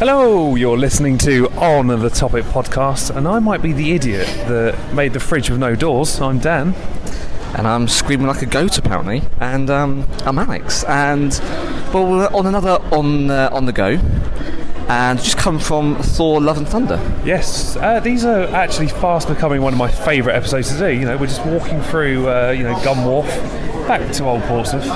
Hello, you're listening to On the Topic podcast, and I might be the idiot that made the fridge with no doors. I'm Dan. And I'm screaming like a goat, apparently. And I'm Alex. And, well, we're on another On the Go. And just come from Thor, Love and Thunder. Yes, these are actually fast becoming one of my favourite episodes to do. You know, we're just walking through, Gun Wharf, back to Old Portsmouth.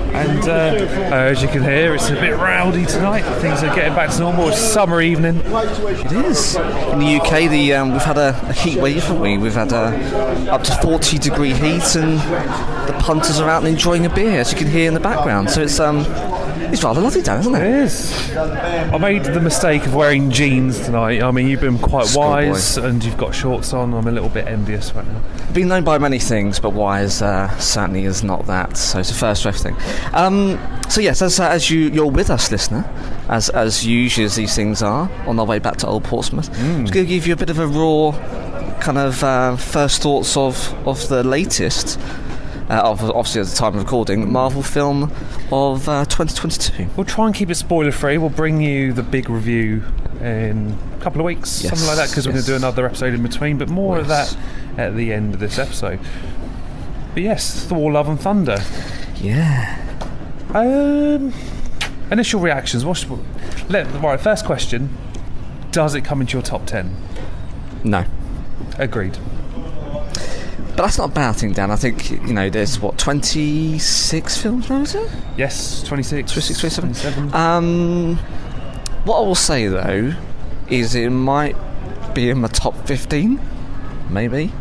And as you can hear, it's a bit rowdy tonight. Things are getting back to normal. It's summer evening. It is. In the UK, we've had a heat wave, haven't we? We've had up to 40-degree heat, and the punters are out and enjoying a beer, as you can hear in the background. So it's rather lovely, Dan, isn't it? It is. I made the mistake of wearing jeans tonight. I mean, you've been quite wise, and you've got shorts on. I'm a little bit envious right now. Been known by many things, but wise certainly is not that. So it's a first for everything. So yes, as you're with us, listener, as usually as these things are, on our way back to Old Portsmouth, I'm just going to give you a bit of a raw kind of first thoughts of the latest. Obviously at the time of recording, Marvel film of 2022. We'll try and keep it spoiler free. We'll bring you the big review in a couple of weeks, something like that, because we're going to do another episode in between, but more of that at the end of this episode. But yes, Thor, Love and Thunder. Yeah. Initial reactions. Right, first question. Does it come into your top 10? No. Agreed. But that's not a bad thing, Dan. I think, there's, 26 films now, is it? Yes, 26. 27. What I will say, though, is it might be in my top 15, maybe.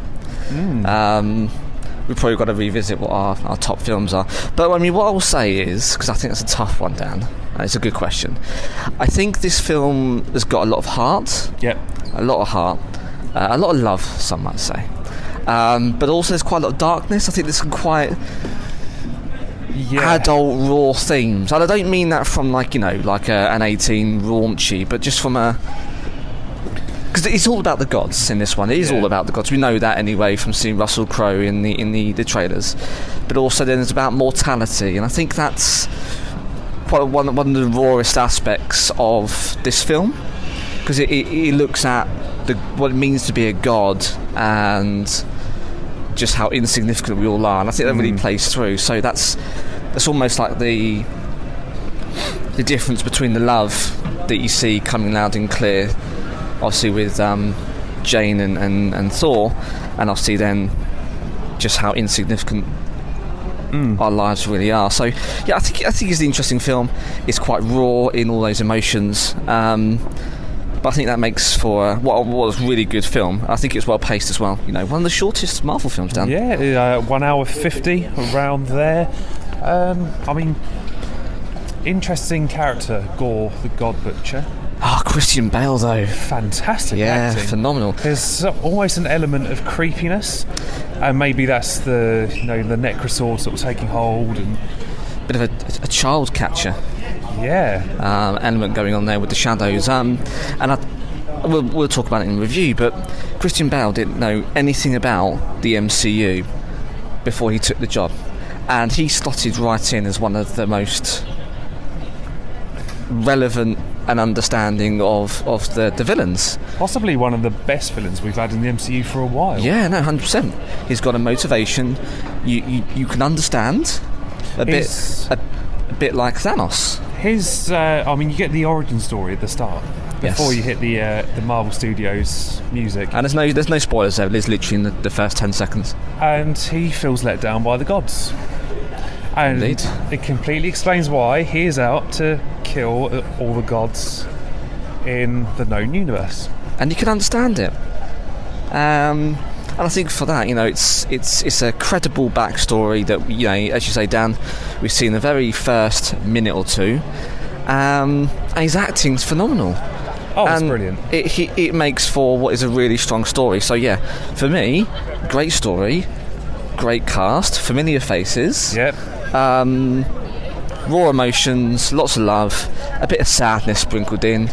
We've probably got to revisit what our top films are. But, I mean, what I will say is, because I think that's a tough one, Dan, and it's a good question, I think this film has got a lot of heart. Yep. A lot of heart. A lot of love, some might say. But also there's quite a lot of darkness. I think there's some quite adult, raw themes. And I don't mean that from an 18 raunchy, but just from because it's all about the gods in this one. It is all about the gods. We know that anyway from seeing Russell Crowe in the trailers. But also then it's about mortality, and I think that's quite one of the rawest aspects of this film, because it looks at what it means to be a god and just how insignificant we all are, and I think that really plays through. So that's almost like the difference between the love that you see coming loud and clear, obviously with Jane and Thor, and obviously then just how insignificant our lives really are. So yeah, I think it's an interesting film. It's quite raw in all those emotions. But I think that makes for what was a really good film. I think it's well paced as well. One of the shortest Marvel films, Dan. Yeah, 1 hour 50, around there. I mean, interesting character, Gore, the God Butcher. Oh, Christian Bale, though. Fantastic acting. Yeah, phenomenal. There's almost an element of creepiness, and maybe that's the Necrosaur sort of taking hold, and bit of a child catcher. Yeah. Element going on there with the shadows. And we'll talk about it in review, but Christian Bale didn't know anything about the MCU before he took the job. And he slotted right in as one of the most relevant and understanding of the villains. Possibly one of the best villains we've had in the MCU for a while. Yeah, no, 100%. He's got a motivation. You can understand a bit like Thanos. You get the origin story at the start before you hit the Marvel Studios music, and there's no spoilers there. It's literally in the first 10 seconds. And he feels let down by the gods, and Indeed. It completely explains why he is out to kill all the gods in the known universe. And you can understand it. And I think for that, it's a credible backstory that, as you say, Dan, we've seen the very first minute or two, and his acting's phenomenal. Oh, it's brilliant. It makes for what is a really strong story. So yeah, for me, great story, great cast, familiar faces. Yep. Raw emotions, lots of love, a bit of sadness sprinkled in,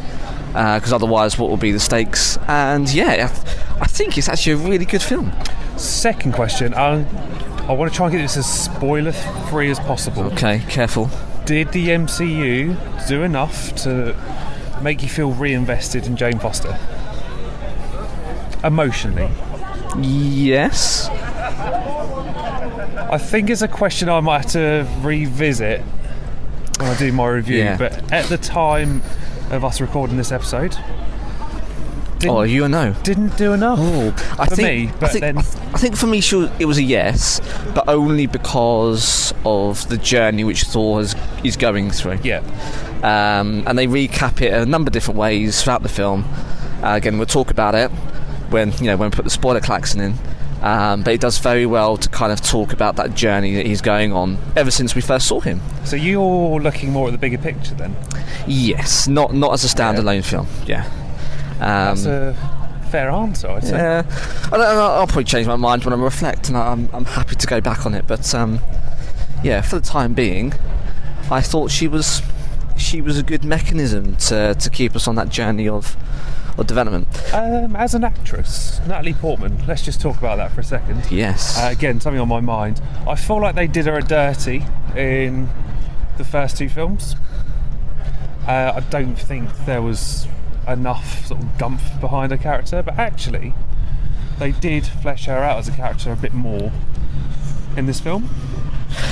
because otherwise what will be the stakes? And yeah, I think it's actually a really good film. Second question, I want to try and get this as spoiler free as possible. Okay, careful. Did the MCU do enough to make you feel reinvested in Jane Foster? Emotionally? Yes. I think it's a question I might have to revisit when I do my review, Yeah. but at the time of us recording this episode, You a no? didn't do enough for me. But I think for me, it was a yes, but only because of the journey which Thor is going through. Yeah. And they recap it a number of different ways throughout the film. Again, we'll talk about it when we put the spoiler klaxon in. But it does very well to kind of talk about that journey that he's going on ever since we first saw him. So you're looking more at the bigger picture then? Yes, not as a standalone film. Yeah. That's a fair answer, I'd say. Yeah, I'll probably change my mind when I reflect, and I'm happy to go back on it. But yeah, for the time being, I thought she was a good mechanism to keep us on that journey of development. As an actress, Natalie Portman, let's just talk about that for a second. Yes. Again, something on my mind. I feel like they did her a dirty in the first two films. I don't think there was enough sort of gumph behind her character, but actually they did flesh her out as a character a bit more in this film.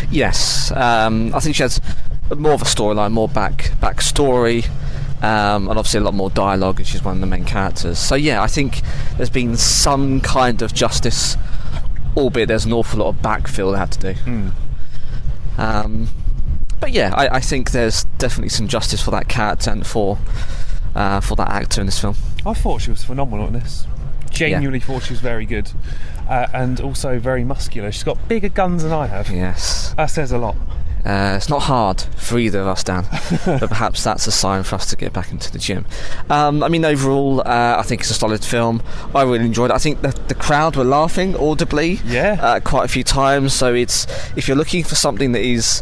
Yes, I think she has more of a storyline, more backstory, and obviously a lot more dialogue, and she's one of the main characters. So yeah, I think there's been some kind of justice, albeit there's an awful lot of backfill they had to do. But yeah, I think there's definitely some justice for that character and for that actor in this film. I thought she was phenomenal in this. Genuinely thought she was very good, and also very muscular. She's got bigger guns than I have. Yes. That says a lot. It's not hard for either of us, Dan, but perhaps that's a sign for us to get back into the gym. I mean, overall, I think it's a solid film. I really enjoyed it. I think the crowd were laughing audibly quite a few times, so if you're looking for something that is...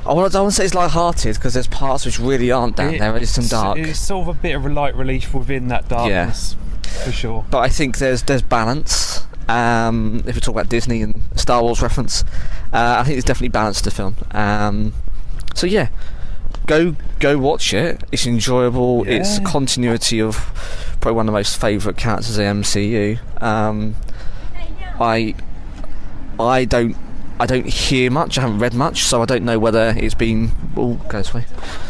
I don't want to say it's light-hearted, because there's parts which really aren't down there. It's some dark. It's sort of a bit of a light relief within that darkness, for sure. But I think there's balance. If we talk about Disney and Star Wars reference, I think it's definitely balanced the film. So yeah, go watch it. It's enjoyable. Yeah. It's continuity of probably one of the most favourite characters in the MCU. I don't hear much. I haven't read much, so I don't know whether it's been. Oh, go this way.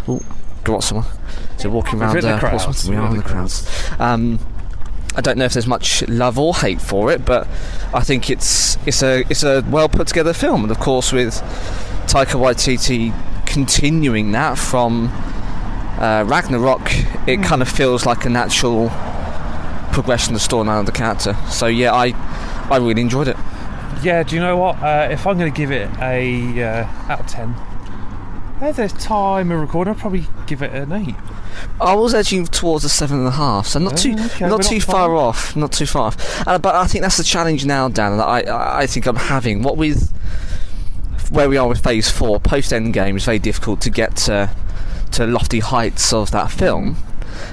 Oh, go watch someone. So walking around Portsmouth. We are in the crowds. I don't know if there's much love or hate for it, but I think it's a well put together film, and of course with Taika Waititi continuing that from Ragnarok, it kind of feels like a natural progression of the storyline of the character. So yeah, I really enjoyed it. Yeah, do you know what? If I'm going to give it a out of 10, at this time of recording, I'd probably give it an 8. I was edging towards a 7.5, so not too far off. Not too far off. But I think that's the challenge now, Dan, that I think I'm having. What with where we are with Phase 4, post-Endgame, it's very difficult to get to lofty heights of that film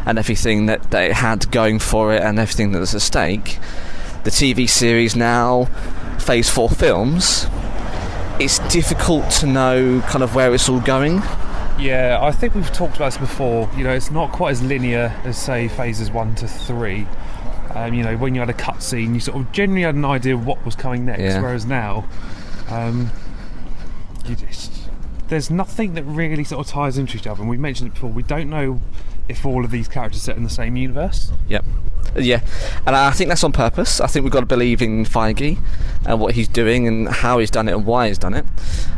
and everything that it had going for it and everything that was at stake. The TV series now, Phase 4 films, it's difficult to know kind of where it's all going. Yeah, I think we've talked about this before. You know, it's not quite as linear as, say, phases 1 to 3. You know, when you had a cutscene, you sort of generally had an idea of what was coming next. Whereas now, there's nothing that really sort of ties into each other. And we mentioned it before. We don't know if all of these characters are set in the same universe. Yep. Yeah, and I think that's on purpose. I think we've got to believe in Feige and what he's doing and how he's done it and why he's done it.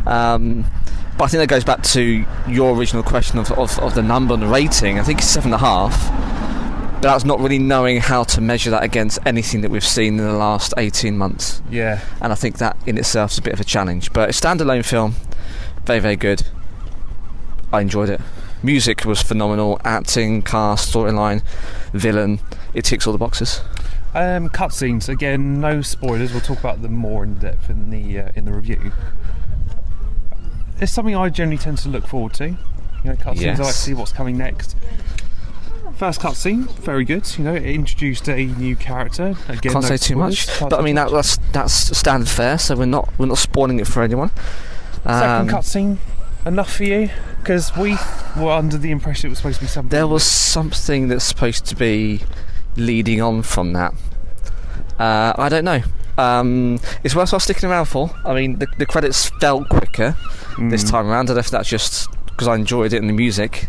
But I think that goes back to your original question of the number and the rating. I think it's 7.5. But that's not really knowing how to measure that against anything that we've seen in the last 18 months. Yeah. And I think that in itself is a bit of a challenge. But a standalone film, very, very good. I enjoyed it. Music was phenomenal. Acting, cast, storyline, villain. It ticks all the boxes. Cutscenes, again, no spoilers. We'll talk about them more in depth in the review. It's something I generally tend to look forward to. You know, cutscenes, I like to see what's coming next. First cutscene, very good. You know, it introduced a new character. Again, can't say too much, but I mean that's standard fare. So we're not spoiling it for anyone. Second cutscene, enough for you? Because we were under the impression it was supposed to be something. There was something that's supposed to be leading on from that. I don't know. It's worthwhile sticking around for. I mean, the credits felt quicker this time around. I don't know if that's just because I enjoyed it and the music.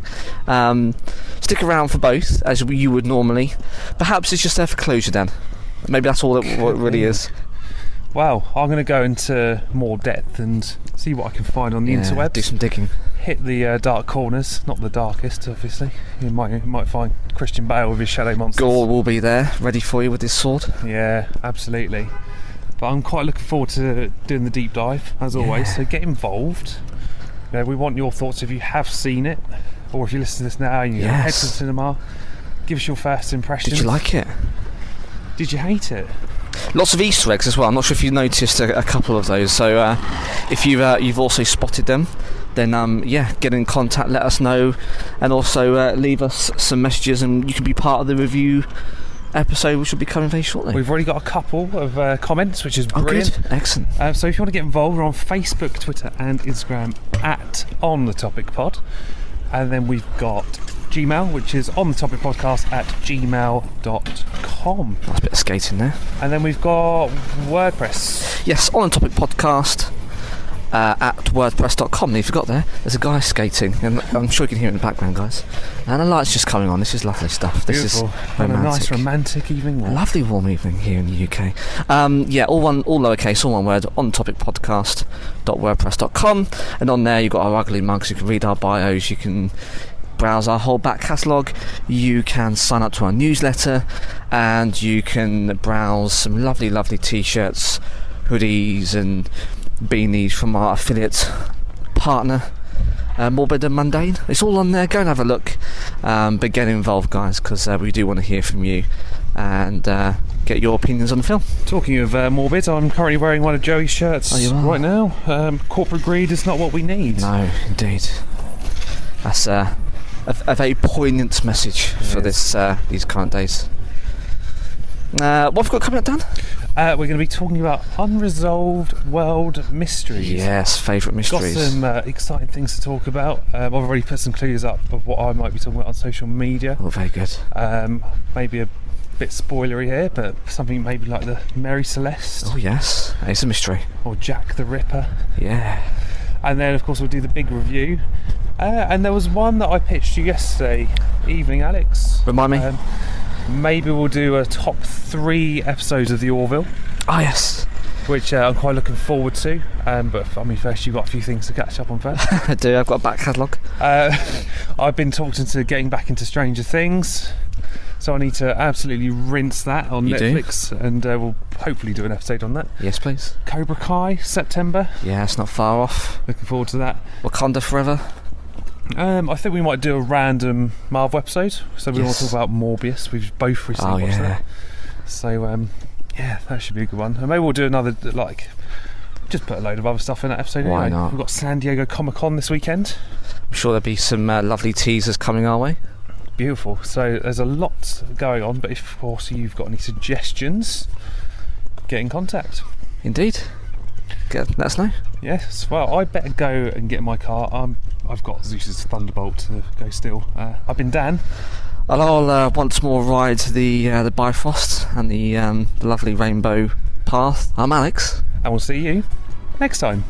Stick around for both, as you would normally. Perhaps it's just there for closure, Dan. Maybe that's all what it really is. Well, I'm going to go into more depth and see what I can find on the interwebs. Do some digging. Hit the dark corners, not the darkest, obviously. You might find Christian Bale with his shadow monsters. Gore will be there, ready for you with his sword. Yeah, absolutely. But I'm quite looking forward to doing the deep dive, as always. So get involved. We want your thoughts if you have seen it, or if you listen to this now and you head to the cinema. Give us your first impressions. Did you like it? Did you hate it? Lots of Easter eggs as well. I'm not sure if you noticed a couple of those. So if you've also spotted them, then get in contact, let us know, and also leave us some messages, and you can be part of the review episode, which will be coming very shortly. We've already got a couple of comments, which is brilliant. Good. Excellent. So if you want to get involved, we're on Facebook, Twitter and Instagram at OnTheTopicPod, and then we've got Gmail, which is onthetopic.podcast@gmail.com. That's a bit of skating there. And then we've got WordPress. Yes, On The Topic Podcast at wordpress.com. If you got there's a guy skating, and I'm sure you can hear it in the background, guys. And the light's just coming on. This is lovely stuff. Beautiful. This is romantic. A nice romantic evening. A lovely warm evening here in the UK. All lowercase, all one word, ontopicpodcast.wordpress.com, and on there you've got our ugly mugs. You can read our bios. You can browse our whole back catalogue. You can sign up to our newsletter, and you can browse some lovely t-shirts, hoodies and beanies from our affiliate partner, Morbid and Mundane. It's all on there. Go and have a look, but get involved, guys, because we do want to hear from you and get your opinions on the film. Talking of Morbid, I'm currently wearing one of Joey's shirts right now. Corporate greed is not what we need. No, indeed. That's a very poignant message for these current days. What have we got coming up, Dan? We're going to be talking about unresolved world mysteries. Yes, favourite mysteries. Got some exciting things to talk about. I've already put some clues up of what I might be talking about on social media. Oh, very good. Maybe a bit spoilery here, but something maybe like the Mary Celeste. Oh yes, it's a mystery. Or Jack the Ripper. Yeah. And then of course we'll do the big review. And there was one that I pitched you yesterday evening, Alex. Remind me. Maybe we'll do a top 3 episodes of The Orville. Oh yes. Which I'm quite looking forward to. But I mean, first you've got a few things to catch up on first. I do. I've got a back catalogue. I've been talking to getting back into Stranger Things, so I need to absolutely rinse that on Netflix, and we'll hopefully do an episode on that. Yes, please. Cobra Kai, September. Yeah, it's not far off. Looking forward to that. Wakanda Forever. I think we might do a random Marvel episode. So we want to talk about Morbius. We've both recently watched that. So that should be a good one. And maybe we'll do another, just put a load of other stuff in that episode. Why anyway. not? We've got San Diego Comic-Con this weekend. I'm sure there'll be some lovely teasers coming our way. Beautiful. So there's a lot going on, but if of course you've got any suggestions, get in contact. Indeed. Let us know. Yes. Well, I better go and get in my car. I've got Zeus's Thunderbolt to go steal. I've been Dan. And I'll once more ride the Bifrost and the lovely rainbow path. I'm Alex. And we'll see you next time.